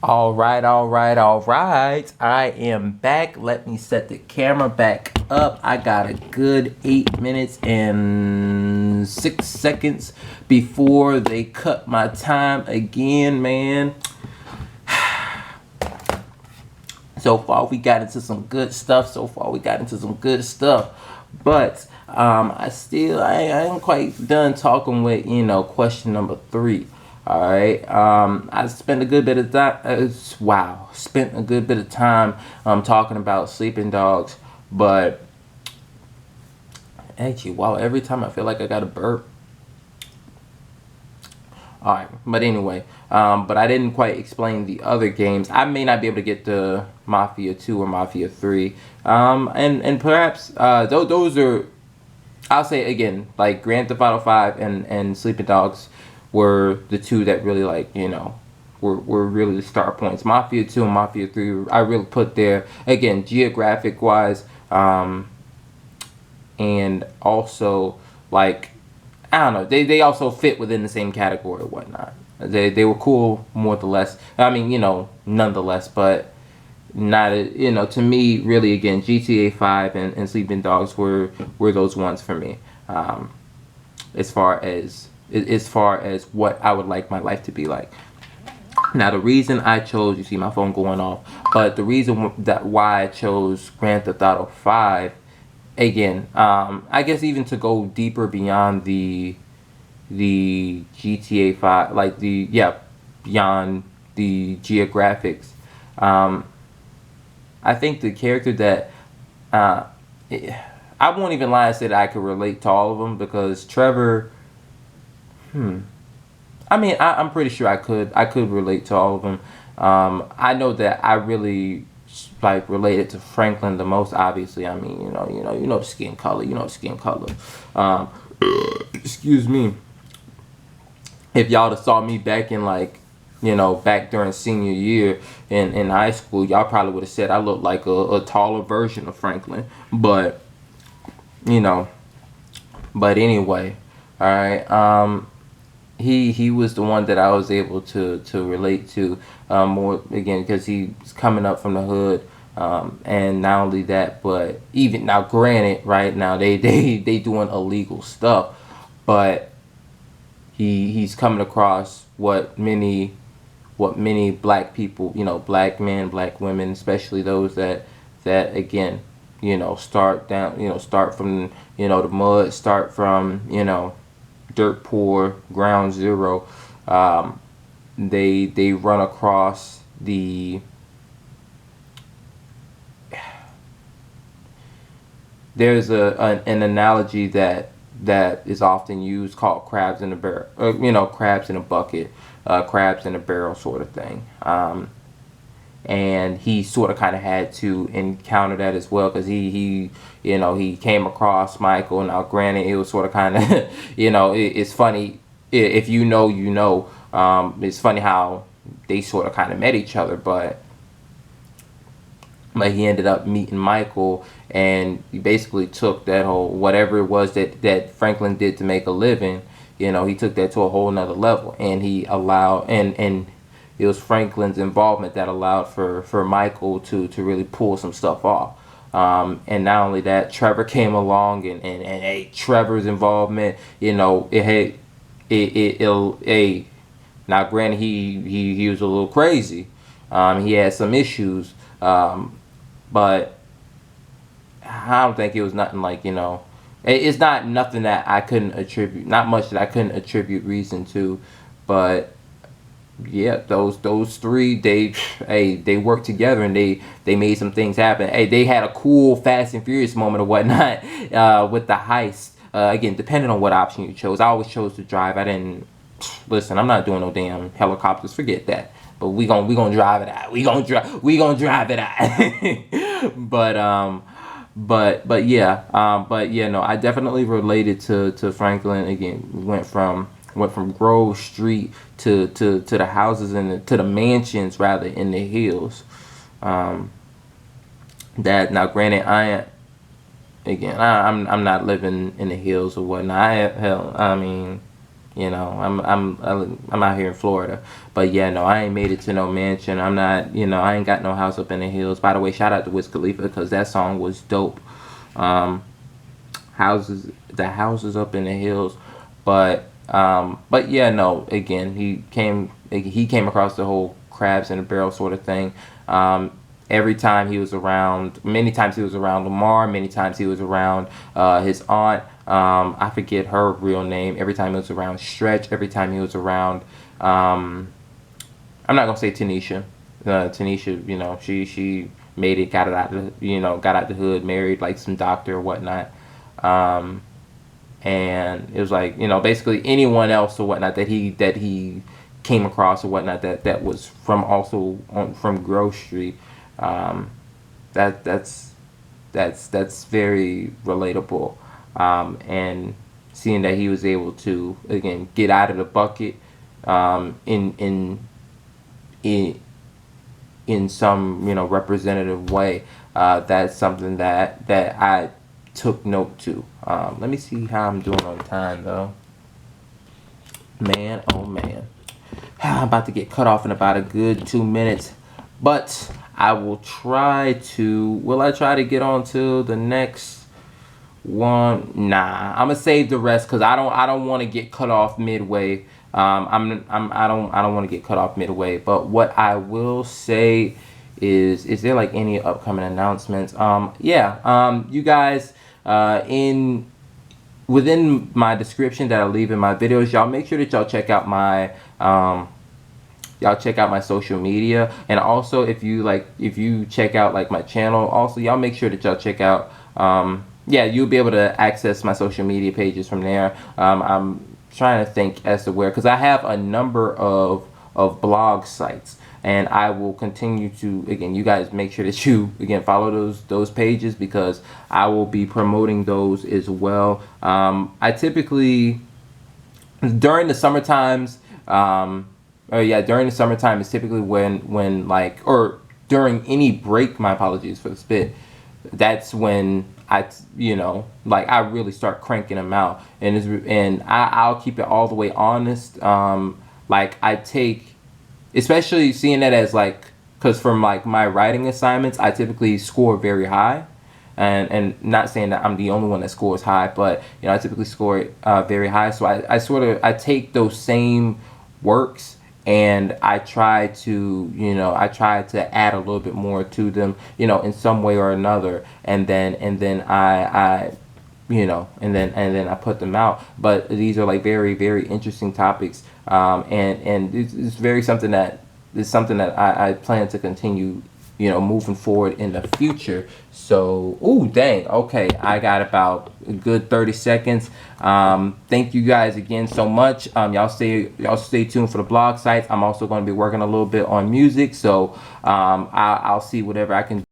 All right. I am back. Let me set the camera back up. I got a good 8 minutes and 6 seconds before they cut my time again, man. So far, we got into some good stuff. But I ain't quite done talking with question number three. All right. I spent a good bit of time. Spent a good bit of time talking about sleeping dogs, but actually, wow. Every time I feel like I got a burp. All right, but anyway, but I didn't quite explain the other games. I may not be able to get to Mafia 2 or Mafia 3, and perhaps those are. I'll say again, like Grand Theft Auto 5 and Sleeping Dogs were the two that really were really the star points. Mafia 2 and Mafia 3 I really put there again geographic wise, and also like I don't know. They also fit within the same category or whatnot. They were cool more or less. I mean, nonetheless, but not to me really again GTA 5 and Sleeping Dogs were those ones for me. As far as what I would like my life to be like. Now the reason I chose, you see my phone going off, but the reason that why I chose Grand Theft Auto 5 again, I guess even to go deeper beyond the GTA 5, like beyond the geographics. Um, I think the character that uh, I won't even lie and say that I could relate to all of them because Trevor. I mean, I'm pretty sure I could relate to all of them. I know that I really like related to Franklin the most. Obviously, I mean, the skin color, the skin color. Um, excuse me. If y'all have saw me back in back during senior year in high school, y'all probably would have said I looked like a taller version of Franklin. But you know, but anyway, all right. He was the one that I was able to relate to more again because he's coming up from the hood. And not only that, but even now, granted, right now they doing illegal stuff, but he's coming across what many black people, black men, black women, especially those that again, start down, start from the mud, start from dirt poor, ground zero. Um, they run across the there's an analogy that is often used called crabs in a barrel, crabs in a bucket, crabs in a barrel sort of thing. And he sort of kind of had to encounter that as well because he came across Michael. Now, granted, it was sort of kind of it's funny if it's funny how they sort of kind of met each other, but he ended up meeting Michael, and he basically took that whole whatever it was that Franklin did to make a living. He took that to a whole nother level, and he allowed and it was Franklin's involvement that allowed for Michael to really pull some stuff off. And not only that, Trevor came along, and hey, Trevor's involvement, it had it'll now granted he was a little crazy. He had some issues. But I don't think it was nothing it's not nothing that I couldn't attribute, not much that I couldn't attribute reason to, but yeah, those three they worked together and they made some things happen. Hey, they had a cool Fast and Furious moment or whatnot with the heist. Again, depending on what option you chose, I always chose to drive. I didn't listen. I'm not doing no damn helicopters. Forget that. But we gonna drive it out. We gonna drive it out. but no, I definitely related to Franklin. Again, went from Grove Street to the houses to the mansions rather in the hills. Um, that now, granted, I'm not living in the hills or whatnot. Hell, I mean, You know, I'm out here in Florida, but yeah, no, I ain't made it to no mansion. I'm not, you know, I ain't got no house up in the hills. By the way, shout out to Wiz Khalifa because that song was dope. Um, the houses up in the hills, but yeah, no. Again, he came across the whole crabs in a barrel sort of thing. Um, every time he was around, many times he was around Lamar, many times he was around his aunt. I forget her real name. Every time he was around Stretch, every time he was around, um, I'm not gonna say Tanisha. Tanisha, you know, she made it, got it out the, you know, got out the hood, married like some doctor or whatnot. Um, and it was like, you know, basically anyone else or whatnot that he came across or whatnot that was from also from Grove Street. Um, that's that's very relatable. And seeing that he was able to again get out of the bucket in in some, you know, representative way, that's something that I took note to. Let me see how I'm doing on time though. Man, oh man. I'm about to get cut off in about a good 2 minutes. But I will try to. Will I try to get on to the next one? Nah, I'm gonna save the rest because I don't want to get cut off midway. I don't want to get cut off midway. But what I will say is there like any upcoming announcements? Yeah. You guys, in within my description that I leave in my videos, y'all make sure that y'all check out my social media. And also if you check out like my channel, also y'all make sure that y'all check out yeah, you'll be able to access my social media pages from there. I'm trying to think as to where, because I have a number of blog sites, and I will continue to, again, you guys make sure that you again follow those pages because I will be promoting those as well. I typically during the summer times, oh yeah, during the summertime is typically when like, or during any break, my apologies for the spit, that's when you know, like I really start cranking them out, and I'll keep it all the way honest. Like I take, especially seeing that as like, because from like my writing assignments, I typically score very high, and not saying that I'm the only one that scores high, but you know I typically score it very high. So I sort of I take those same works and I try to add a little bit more to them, you know, in some way or another, and then I and then I put them out. But these are like very, very interesting topics, and it's very something that is something that I plan to continue, you know, moving forward in the future. So, ooh, dang, okay, I got about a good 30 seconds. Thank you guys again so much. Y'all stay tuned for the blog sites. I'm also going to be working a little bit on music, so I'll see whatever I can